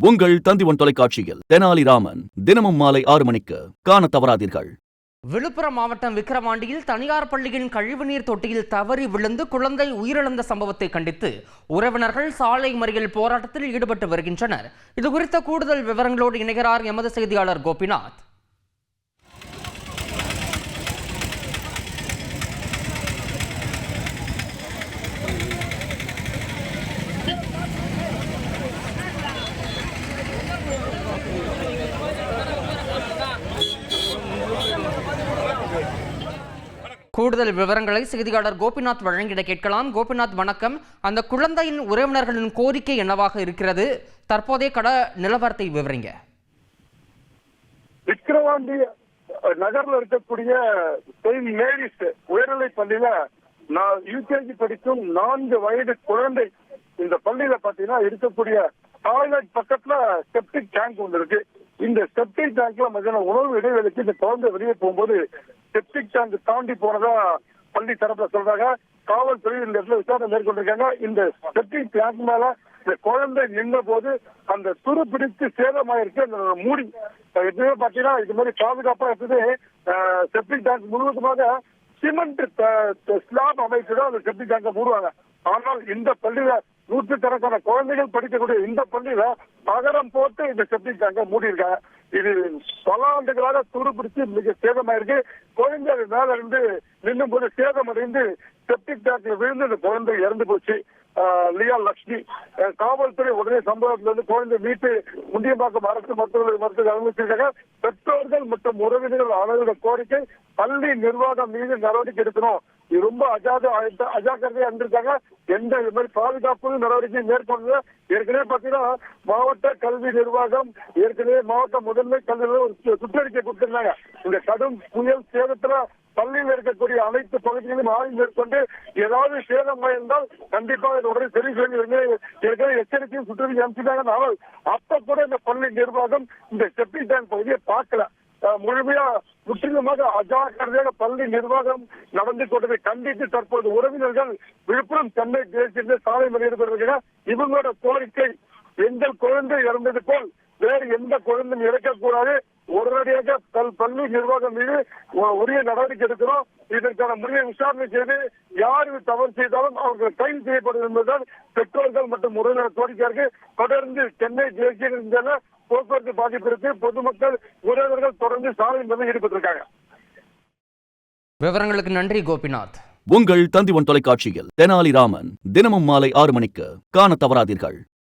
உங்கள் தந்திவன் தொலைக்காட்சியில் தெனாலிராமன் தினமும் மாலை 6 மணிக்கு காண தவறாதீர்கள். விழுப்புரம் மாவட்டம் விக்கிரவாண்டியில் தனியார் பள்ளியின் கழிவுநீர் தொட்டியில் தவறி விழுந்து குழந்தை உயிரிழந்த சம்பவத்தை கண்டித்து உறவினர்கள் சாலை மறியல் போராட்டத்தில் ஈடுபட்டு வருகின்றனர். இதுகுறித்த கூடுதல் விவரங்களோடு இணைகிறார் எமது செய்தியாளர் கோபிநாத். கூடுதல் விவரங்களை செய்தியாளர் கோபிநாத் வழங்கிட கேட்கலாம். கோபிநாத், வணக்கம். அந்த குழந்தையின் உறவினர்களின் கோரிக்கை என்னவாக இருக்கிறது? தற்போதைய நிலவரத்தை விவரிங்க. விக்கிரவாண்டி நகர்ல இருக்கக்கூடிய செயின்ட் மேரிஸ் உயர்நிலை பள்ளியில யூகேஜி படிக்கும் 4 வயது குழந்தை இந்த பள்ளியில பாத்தீங்கன்னா இருக்கக்கூடிய டாய்லெட் பக்கத்துல செப்டிக் டேங்க் ஒன்று இருக்கு. இந்த செப்டிக் டேங்க்ல மத்தியான உணவு இடைவெளிக்கு இந்த குழந்தை வெளியே போகும்போது செப்டிக் டேங்க் தாண்டி போனதா பள்ளி தரப்புல சொல்றாங்க. காவல்துறை இந்த இடத்துல விசாரணை மேற்கொண்டிருக்காங்க. இந்த செப்டிக் டேங்க் மேல இந்த குழந்தை நின்ற போது அந்த துரு பிடித்து சேதமாயிருக்கு. அந்த மூடி எதுவுமே பாத்தீங்கன்னா இது மாதிரி பாதுகாப்பா இருக்குது. செப்டிக் டேங்க் முழுவதுமாக சிமெண்ட் ஸ்லாப் அமைச்சுதான் அந்த செப்டிக் டேங்கை மூடுவாங்க. ஆனால் இந்த பள்ளியில நூற்றுக்கணக்கான குழந்தைகள் படிக்கக்கூடிய இந்த பள்ளியில தகரம் போட்டு இந்த செப்டிக் டேங்கை மூடி இருக்காங்க. இது பல ஆண்டுகளாக துருப்பிடிச்சு மிக சேதமாயிருக்கு. குழந்தை மேல இருந்து நின்னும் போது சேதமடைந்து செப்டிக் டேங்க்ல விழுந்து இந்த குழந்தை இறந்து போச்சு. லியா லட்சுமி. காவல்துறை உடனே சம்பவத்துல இருந்து குழந்தை மீட்டு முண்டியம்பாக்கம் அரசு மருத்துவ அனுமதிச்சிருக்காங்க. பெற்றோர்கள் மற்றும் உறவினர்கள் அனைவரோட கோரிக்கை பள்ளி நிர்வாகம் மீது நடவடிக்கை எடுக்கணும். இது ரொம்ப அஜாக்கிரதையா இருந்திருக்காங்க. எந்த இது மாதிரி பாதுகாப்பு நடவடிக்கை மேற்கொண்டு ஏற்கனவே பாத்தீங்கன்னா மாவட்ட கல்வி நிர்வாகம் ஏற்கனவே மாவட்ட முதன்மை கல்வியில் ஒரு சுற்றறிக்கை கொடுத்திருந்தாங்க. இந்த கடும் புயல் சேதத்துல பள்ளியில் இருக்கக்கூடிய அனைத்து பகுதிகளையும் ஆய்வு மேற்கொண்டு ஏதாவது சேதம் இருந்தால் கண்டிப்பாக உடனே சரி செய்ய ஏற்கனவே எச்சரிக்கையும் சுற்றறிக்கை அனுப்பிச்சிட்டாங்க. ஆனால் அப்ப கூட இந்த பள்ளி நிர்வாகம் இந்த செப்டிக் டேங்க் பகுதியை பார்க்கல. முழுமையா முற்றிலுமாக அஜாக்கிரதையாக பள்ளி நிர்வாகம் நடந்து கொண்டதை கண்டித்து தற்போது உறவினர்கள் விழுப்புரம் சென்னை தேசிய சாலை மறியல் வருகிறார். இவங்களோட கோரிக்கை எங்கள் குழந்தை இறந்தது போல் வேறு எந்த குழந்தையும் இறக்கக்கூடாது. உடனடியாக பள்ளி நிர்வாகம் மீது உரிய நடவடிக்கை எடுக்கிறோம். இதற்கான முறையை விசாரணை செய்து யார் தவறு செய்தாலும் அவர்கள் கைது செய்யப்படும் என்பதுதான் பெற்றோர்கள் மற்றும் உறவினர் கோரிக்கையாருக்கு. தொடர்ந்து சென்னை தேசிய போக்குவரத்து பாதிப்பு இருக்கு. பொதுமக்கள் உறவினர்கள் தொடர்ந்து சாலை மீது ஈடுபட்டிருக்காங்க. விவரங்களுக்கு நன்றி கோபிநாத். உங்கள் தந்திவன் தொலைக்காட்சியில் தெனாலிராமன் தினமும் மாலை 6 மணிக்கு காண தவறாதீர்கள்.